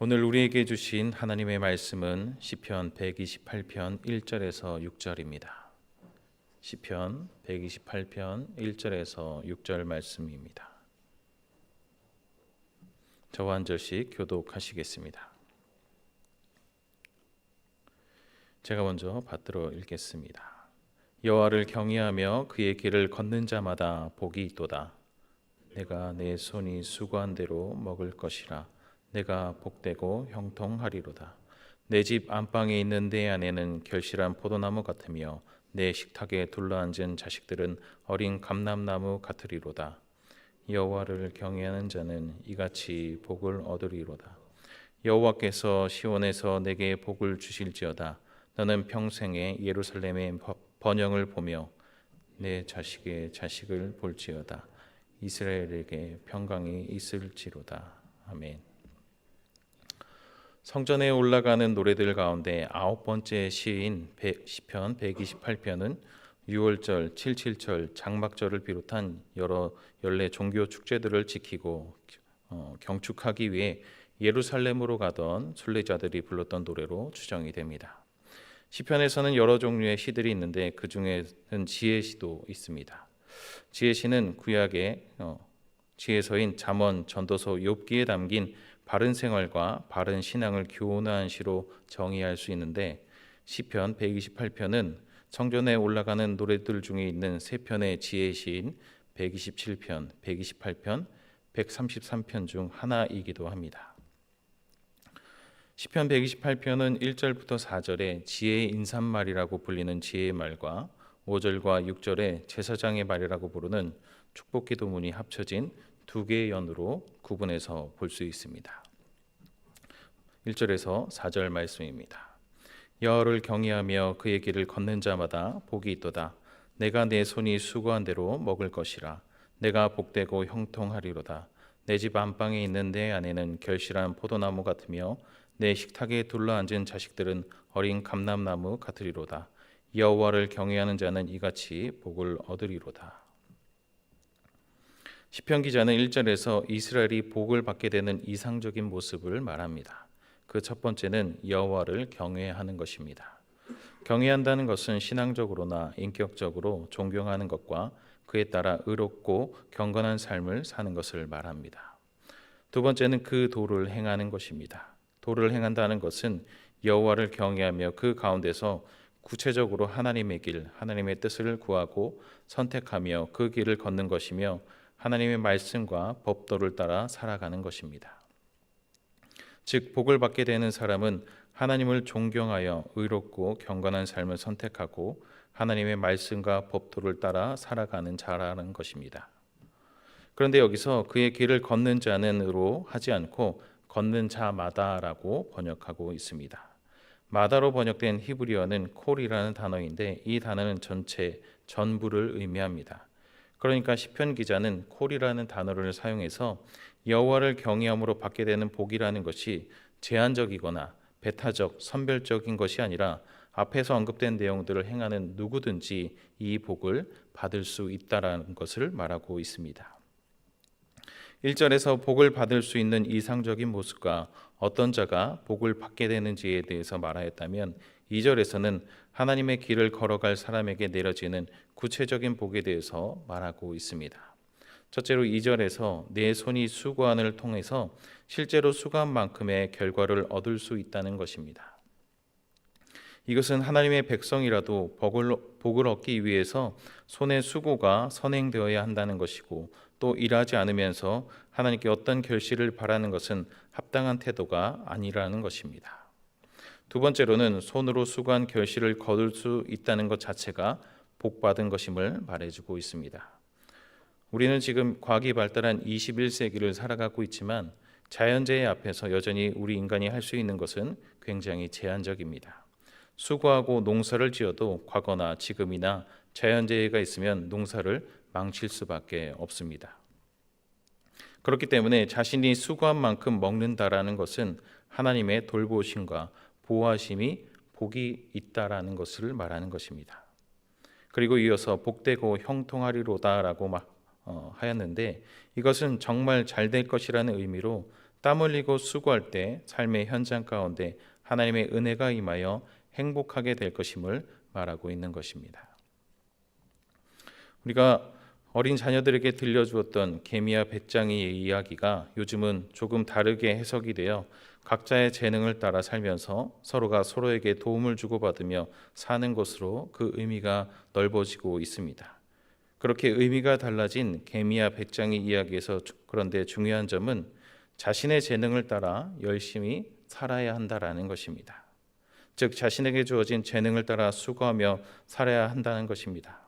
오늘 우리에게 주신 하나님의 말씀은 시편 128편 1절에서 6절입니다. 시편 128편 1절에서 6절 말씀입니다. 저와 한 절씩 교독하시겠습니다. 제가 먼저 받들어 읽겠습니다. 여호와를 경외하며 그의 길을 걷는 자마다 복이 있도다. 내가 내 손이 수고한 대로 먹을 것이라. 내가 복되고 형통하리로다. 내 집 안방에 있는 내 안에는 결실한 포도나무 같으며 내 식탁에 둘러앉은 자식들은 어린 감람나무 같으리로다. 여호와를 경외하는 자는 이같이 복을 얻으리로다. 여호와께서 시온에서 내게 복을 주실지어다. 너는 평생에 예루살렘의 번영을 보며 내 자식의 자식을 볼지어다. 이스라엘에게 평강이 있을지로다. 아멘. 성전에 올라가는 노래들 가운데 9번째 시인 시편 128편은 6월절, 77절, 장막절을 비롯한 여러 연례 종교 축제들을 지키고 경축하기 위해 예루살렘으로 가던 순례자들이 불렀던 노래로 추정이 됩니다. 시편에서는 여러 종류의 시들이 있는데 그 중에는 지혜시도 있습니다. 지혜시는 구약의 지혜서인 잠언, 전도서, 욥기에 담긴 바른 생활과 바른 신앙을 교훈한 시로 정의할 수 있는데 시편 128편은 성전에 올라가는 노래들 중에 있는 세 편의 지혜시인 127편, 128편, 133편 중 하나이기도 합니다. 시편 128편은 1절부터 4절에 지혜의 인사말이라고 불리는 지혜의 말과 5절과 6절에 제사장의 말이라고 부르는 축복기도문이 합쳐진 두 개의 연으로 구분해서 볼 수 있습니다. 1절에서 4절 말씀입니다. 여호와를 경외하며 그의 길을 걷는 자마다 복이 있도다. 내가 내 손이 수고한 대로 먹을 것이라. 내가 복되고 형통하리로다. 내 집 안방에 있는 내 안에는 결실한 포도나무 같으며 내 식탁에 둘러앉은 자식들은 어린 감람나무 같으리로다. 여호와를 경외하는 자는 이같이 복을 얻으리로다. 시편 기자는 1절에서 이스라엘이 복을 받게 되는 이상적인 모습을 말합니다. 그 첫 번째는 여호와를 경외하는 것입니다. 경외한다는 것은 신앙적으로나 인격적으로 존경하는 것과 그에 따라 의롭고 경건한 삶을 사는 것을 말합니다. 두 번째는 그 도를 행하는 것입니다. 도를 행한다는 것은 여호와를 경외하며 그 가운데서 구체적으로 하나님의 길, 하나님의 뜻을 구하고 선택하며 그 길을 걷는 것이며 하나님의 말씀과 법도를 따라 살아가는 것입니다. 즉 복을 받게 되는 사람은 하나님을 존경하여 의롭고 경건한 삶을 선택하고 하나님의 말씀과 법도를 따라 살아가는 자라는 것입니다. 그런데 여기서 그의 길을 걷는 자는으로 하지 않고 걷는 자마다라고 번역하고 있습니다. 마다로 번역된 히브리어는 콜이라는 단어인데 이 단어는 전체, 전부를 의미합니다. 그러니까 시편 기자는 콜이라는 단어를 사용해서 여호와를 경외함으로 받게 되는 복이라는 것이 제한적이거나 배타적, 선별적인 것이 아니라 앞에서 언급된 내용들을 행하는 누구든지 이 복을 받을 수 있다라는 것을 말하고 있습니다. 1절에서 복을 받을 수 있는 이상적인 모습과 어떤 자가 복을 받게 되는지에 대해서 말하였다면 2절에서는 하나님의 길을 걸어갈 사람에게 내려지는 구체적인 복에 대해서 말하고 있습니다. 첫째로 2절에서 내 손이 수고함을 통해서 실제로 수고한 만큼의 결과를 얻을 수 있다는 것입니다. 이것은 하나님의 백성이라도 복을 얻기 위해서 손의 수고가 선행되어야 한다는 것이고 또 일하지 않으면서 하나님께 어떤 결실을 바라는 것은 합당한 태도가 아니라는 것입니다. 두 번째로는 손으로 수고한 결실을 거둘 수 있다는 것 자체가 복받은 것임을 말해주고 있습니다. 우리는 지금 과학이 발달한 21세기를 살아가고 있지만 자연재해 앞에서 여전히 우리 인간이 할 수 있는 것은 굉장히 제한적입니다. 수고하고 농사를 지어도 과거나 지금이나 자연재해가 있으면 농사를 망칠 수밖에 없습니다. 그렇기 때문에 자신이 수고한 만큼 먹는다라는 것은 하나님의 돌보심과 보호하심이 복이 있다라는 것을 말하는 것입니다. 그리고 이어서 복되고 형통하리로다라고 하였는데 이것은 정말 잘 될 것이라는 의미로 땀 흘리고 수고할 때 삶의 현장 가운데 하나님의 은혜가 임하여 행복하게 될 것임을 말하고 있는 것입니다. 우리가 어린 자녀들에게 들려주었던 개미와 배짱이의 이야기가 요즘은 조금 다르게 해석이 되어 각자의 재능을 따라 살면서 서로가 서로에게 도움을 주고받으며 사는 것으로 그 의미가 넓어지고 있습니다. 그렇게 의미가 달라진 개미와 배짱이 이야기에서 그런데 중요한 점은 자신의 재능을 따라 열심히 살아야 한다라는 것입니다. 즉 자신에게 주어진 재능을 따라 수고하며 살아야 한다는 것입니다.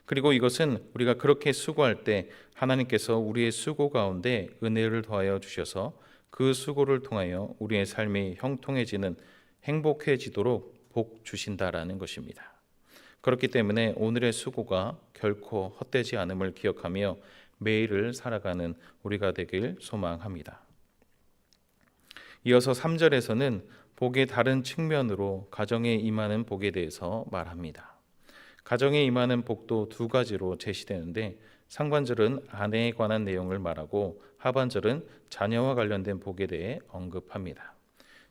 그리고 이것은 우리가 그렇게 수고할 때 하나님께서 우리의 수고 가운데 은혜를 더하여 주셔서 그 수고를 통하여 우리의 삶이 형통해지는 행복해지도록 복 주신다라는 것입니다. 그렇기 때문에 오늘의 수고가 결코 헛되지 않음을 기억하며 매일을 살아가는 우리가 되길 소망합니다. 이어서 3절에서는 복의 다른 측면으로 가정에 임하는 복에 대해서 말합니다. 가정에 임하는 복도 두 가지로 제시되는데 상반절은 아내에 관한 내용을 말하고 하반절은 자녀와 관련된 복에 대해 언급합니다.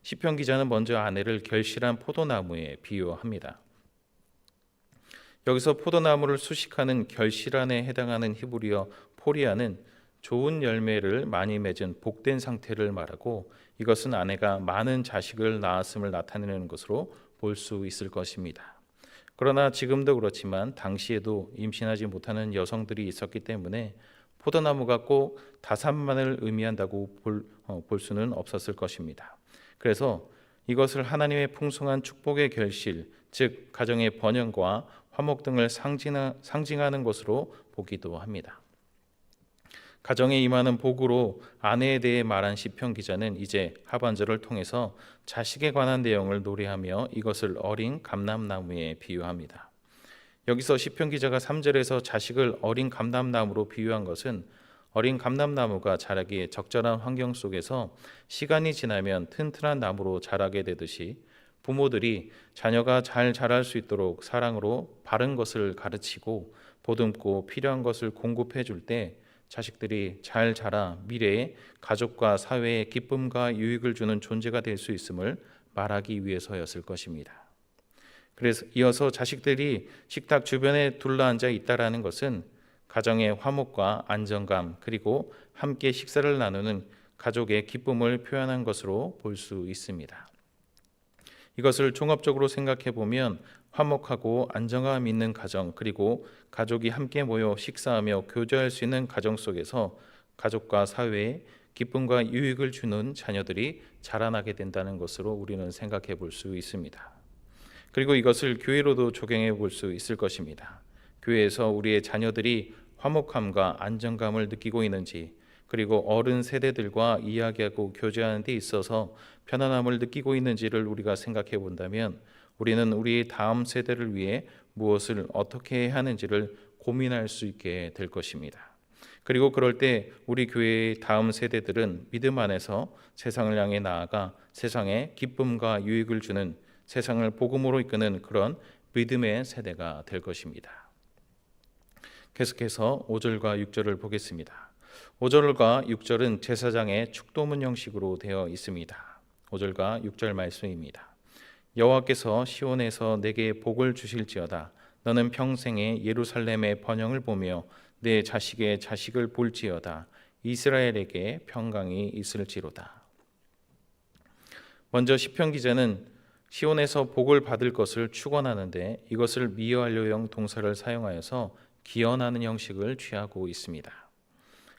시편 기자는 먼저 아내를 결실한 포도나무에 비유합니다. 여기서 포도나무를 수식하는 결실한에 해당하는 히브리어 포리아는 좋은 열매를 많이 맺은 복된 상태를 말하고 이것은 아내가 많은 자식을 낳았음을 나타내는 것으로 볼 수 있을 것입니다. 그러나 지금도 그렇지만 당시에도 임신하지 못하는 여성들이 있었기 때문에 포도나무가 꼭 다산만을 의미한다고 볼 수는 없었을 것입니다. 그래서 이것을 하나님의 풍성한 축복의 결실, 즉 가정의 번영과 화목 등을 상징하는 것으로 보기도 합니다. 가정에 임하는 복으로 아내에 대해 말한 시편 기자는 이제 하반절을 통해서 자식에 관한 내용을 노래하며 이것을 어린 감람나무에 비유합니다. 여기서 시편 기자가 3절에서 자식을 어린 감람나무로 비유한 것은 어린 감람나무가 자라기에 적절한 환경 속에서 시간이 지나면 튼튼한 나무로 자라게 되듯이 부모들이 자녀가 잘 자랄 수 있도록 사랑으로 바른 것을 가르치고 보듬고 필요한 것을 공급해 줄 때 자식들이 잘 자라 미래에 가족과 사회에 기쁨과 유익을 주는 존재가 될 수 있음을 말하기 위해서였을 것입니다. 그래서 이어서 자식들이 식탁 주변에 둘러앉아 있다라는 것은 가정의 화목과 안정감 그리고 함께 식사를 나누는 가족의 기쁨을 표현한 것으로 볼 수 있습니다. 이것을 종합적으로 생각해 보면 화목하고 안정감 있는 가정 그리고 가족이 함께 모여 식사하며 교제할 수 있는 가정 속에서 가족과 사회에 기쁨과 유익을 주는 자녀들이 자라나게 된다는 것으로 우리는 생각해 볼 수 있습니다. 그리고 이것을 교회로도 적용해 볼 수 있을 것입니다. 교회에서 우리의 자녀들이 화목함과 안정감을 느끼고 있는지 그리고 어른 세대들과 이야기하고 교제하는 데 있어서 편안함을 느끼고 있는지를 우리가 생각해 본다면 우리는 우리 다음 세대를 위해 무엇을 어떻게 해야 하는지를 고민할 수 있게 될 것입니다. 그리고 그럴 때 우리 교회의 다음 세대들은 믿음 안에서 세상을 향해 나아가 세상에 기쁨과 유익을 주는 세상을 복음으로 이끄는 그런 믿음의 세대가 될 것입니다. 계속해서 5절과 6절을 보겠습니다. 5절과 6절은 제사장의 축도문 형식으로 되어 있습니다. 5절과 6절 말씀입니다. 여호와께서 시온에서 내게 복을 주실지어다. 너는 평생에 예루살렘의 번영을 보며 내 자식의 자식을 볼지어다. 이스라엘에게 평강이 있을지로다. 먼저 시편 기자는 시온에서 복을 받을 것을 축원하는데 이것을 미완료형 동사를 사용하여서 기원하는 형식을 취하고 있습니다.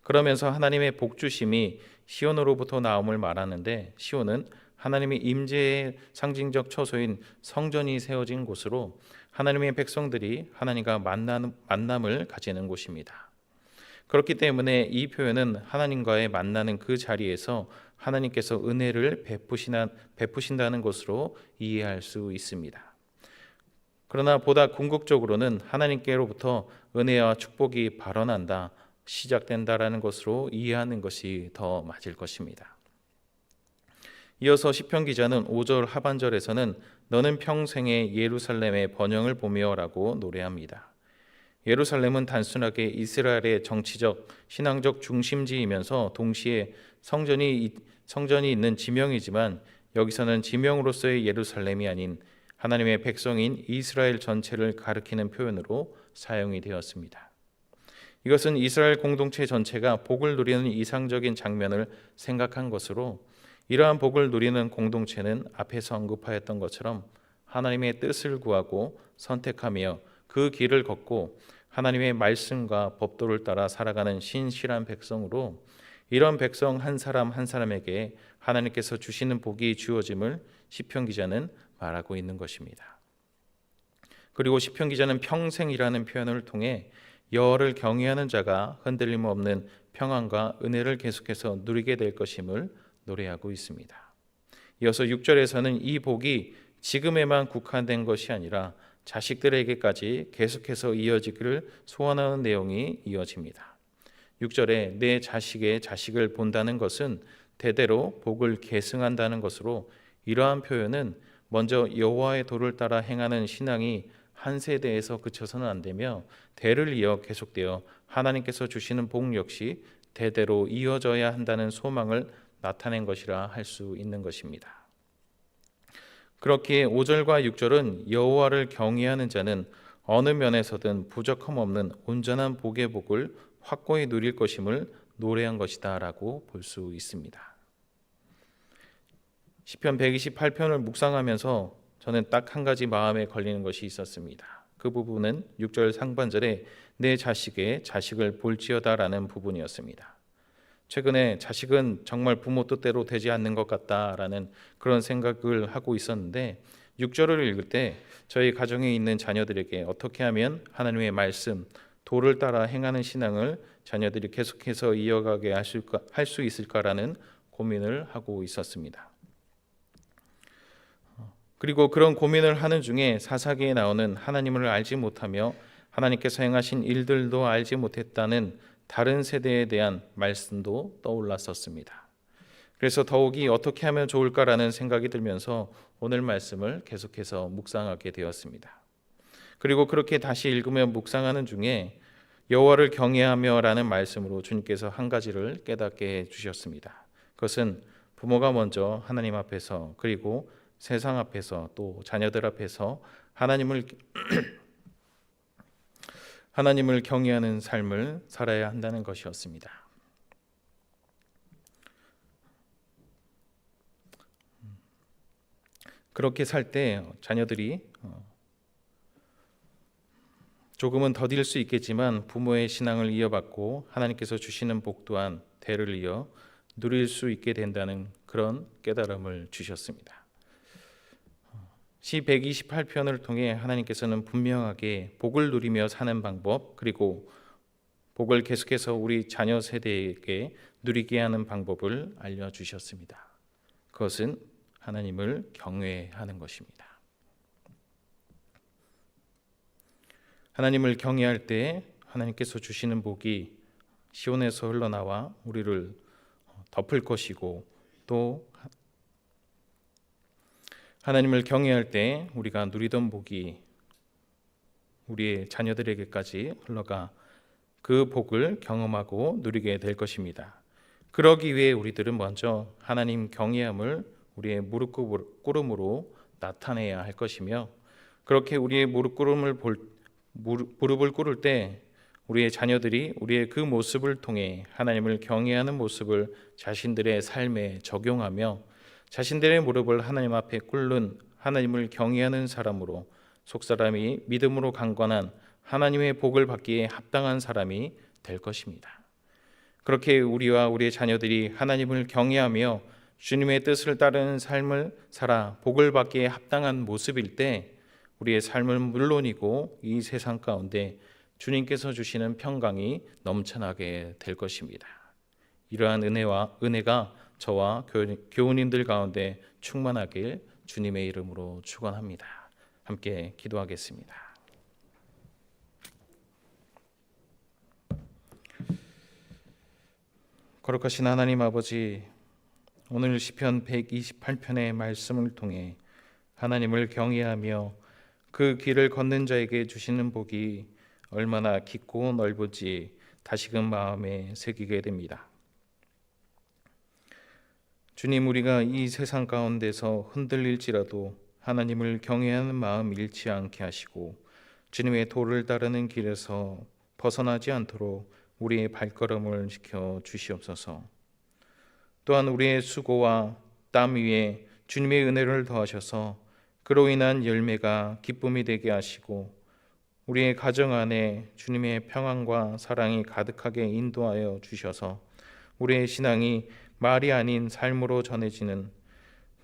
그러면서 하나님의 복주심이 시온으로부터 나옴을 말하는데 시온은 하나님의 임재의 상징적 처소인 성전이 세워진 곳으로 하나님의 백성들이 하나님과 만남을 가지는 곳입니다. 그렇기 때문에 이 표현은 하나님과의 만나는 그 자리에서 하나님께서 은혜를 베푸신다는 것으로 이해할 수 있습니다. 그러나 보다 궁극적으로는 하나님께로부터 은혜와 축복이 발원한다, 시작된다라는 것으로 이해하는 것이 더 맞을 것입니다. 이어서 시편 기자는 5절 하반절에서는 너는 평생에 예루살렘의 번영을 보며라고 노래합니다. 예루살렘은 단순하게 이스라엘의 정치적, 신앙적 중심지이면서 동시에 성전이 있는 지명이지만 여기서는 지명으로서의 예루살렘이 아닌 하나님의 백성인 이스라엘 전체를 가리키는 표현으로 사용이 되었습니다. 이것은 이스라엘 공동체 전체가 복을 누리는 이상적인 장면을 생각한 것으로 이러한 복을 누리는 공동체는 앞에서 언급하였던 것처럼 하나님의 뜻을 구하고 선택하며 그 길을 걷고 하나님의 말씀과 법도를 따라 살아가는 신실한 백성으로 이런 백성 한 사람 한 사람에게 하나님께서 주시는 복이 주어짐을 시편 기자는 말하고 있는 것입니다. 그리고 시편 기자는 평생이라는 표현을 통해 여호와를 경외하는 자가 흔들림 없는 평안과 은혜를 계속해서 누리게 될 것임을 노래하고 있습니다. 이어서 6절에서는 이 복이 지금에만 국한된 것이 아니라 자식들에게까지 계속해서 이어지기를 소원하는 내용이 이어집니다. 6절에 내 자식의 자식을 본다는 것은 대대로 복을 계승한다는 것으로 이러한 표현은 먼저 여호와의 도를 따라 행하는 신앙이 한 세대에서 그쳐서는 안 되며 대를 이어 계속되어 하나님께서 주시는 복 역시 대대로 이어져야 한다는 소망을 나타낸 것이라 할 수 있는 것입니다. 그렇기에 5절과 6절은 여호와를 경외하는 자는 어느 면에서든 부족함 없는 온전한 복의 복을 확고히 누릴 것임을 노래한 것이다 라고 볼 수 있습니다. 시편 128편을 묵상하면서 저는 딱 한 가지 마음에 걸리는 것이 있었습니다. 그 부분은 6절 상반절에 내 자식의 자식을 볼지어다 라는 부분이었습니다. 최근에 자식은 정말 부모 뜻대로 되지 않는 것 같다라는 그런 생각을 하고 있었는데 6절을 읽을 때 저희 가정에 있는 자녀들에게 어떻게 하면 하나님의 말씀, 도를 따라 행하는 신앙을 자녀들이 계속해서 이어가게 할 수 있을까라는 고민을 하고 있었습니다. 그리고 그런 고민을 하는 중에 사사기에 나오는 하나님을 알지 못하며 하나님께서 행하신 일들도 알지 못했다는 다른 세대에 대한 말씀도 떠올랐었습니다. 그래서 더욱이 어떻게 하면 좋을까라는 생각이 들면서 오늘 말씀을 계속해서 묵상하게 되었습니다. 그리고 그렇게 다시 읽으며 묵상하는 중에 여호와를 경외하며라는 말씀으로 주님께서 한 가지를 깨닫게 해주셨습니다. 그것은 부모가 먼저 하나님 앞에서 그리고 세상 앞에서 또 자녀들 앞에서 하나님을 경외하는 삶을 살아야 한다는 것이었습니다. 그렇게 살 때 자녀들이 조금은 더딜 수 있겠지만 부모의 신앙을 이어받고 하나님께서 주시는 복 또한 대를 이어 누릴 수 있게 된다는 그런 깨달음을 주셨습니다. 시 128편을 통해 하나님께서는 분명하게 복을 누리며 사는 방법 그리고 복을 계속해서 우리 자녀 세대에게 누리게 하는 방법을 알려주셨습니다. 그것은 하나님을 경외하는 것입니다. 하나님을 경외할 때 하나님께서 주시는 복이 시온에서 흘러나와 우리를 덮을 것이고 또 하나님을 경외할 때 우리가 누리던 복이 우리의 자녀들에게까지 흘러가 그 복을 경험하고 누리게 될 것입니다. 그러기 위해 우리들은 먼저 하나님 경외함을 우리의 무릎 꿇음으로 나타내야 할 것이며 그렇게 우리의 무릎을 꿇을 때 우리의 자녀들이 우리의 그 모습을 통해 하나님을 경외하는 모습을 자신들의 삶에 적용하며 자신들의 무릎을 하나님 앞에 꿇는 하나님을 경외하는 사람으로 속사람이 믿음으로 강건한 하나님의 복을 받기에 합당한 사람이 될 것입니다. 그렇게 우리와 우리의 자녀들이 하나님을 경외하며 주님의 뜻을 따르는 삶을 살아 복을 받기에 합당한 모습일 때 우리의 삶은 물론이고 이 세상 가운데 주님께서 주시는 평강이 넘쳐나게 될 것입니다. 이러한 은혜가 저와 교우님들 가운데 충만하길 주님의 이름으로 축원합니다. 함께 기도하겠습니다. 거룩하신 하나님 아버지, 오늘 시편 128편의 말씀을 통해 하나님을 경외하며 그 길을 걷는 자에게 주시는 복이 얼마나 깊고 넓은지 다시금 마음에 새기게 됩니다. 주님, 우리가 이 세상 가운데서 흔들릴지라도 하나님을 경외하는 마음 잃지 않게 하시고 주님의 도를 따르는 길에서 벗어나지 않도록 우리의 발걸음을 지켜 주시옵소서. 또한 우리의 수고와 땀 위에 주님의 은혜를 더하셔서 그로 인한 열매가 기쁨이 되게 하시고 우리의 가정 안에 주님의 평안과 사랑이 가득하게 인도하여 주셔서 우리의 신앙이 말이 아닌 삶으로 전해지는,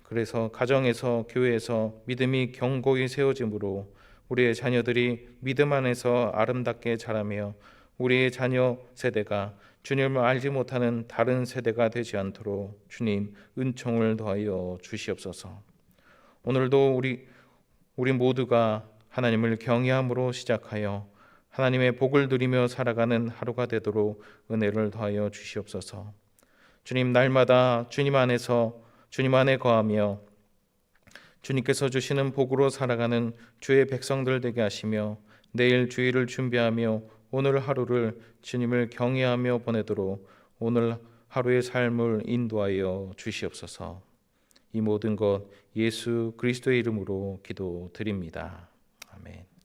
그래서 가정에서 교회에서 믿음이 견고히 세워짐으로 우리의 자녀들이 믿음 안에서 아름답게 자라며 우리의 자녀 세대가 주님을 알지 못하는 다른 세대가 되지 않도록 주님 은총을 더하여 주시옵소서. 오늘도 우리 모두가 하나님을 경외함으로 시작하여 하나님의 복을 누리며 살아가는 하루가 되도록 은혜를 더하여 주시옵소서. 주님, 날마다 주님 안에 거하며 주님께서 주시는 복으로 살아가는 주의 백성들 되게 하시며 내일 주일을 준비하며 오늘 하루를 주님을 경외하며 보내도록 오늘 하루의 삶을 인도하여 주시옵소서. 이 모든 것 예수 그리스도의 이름으로 기도드립니다. 아멘.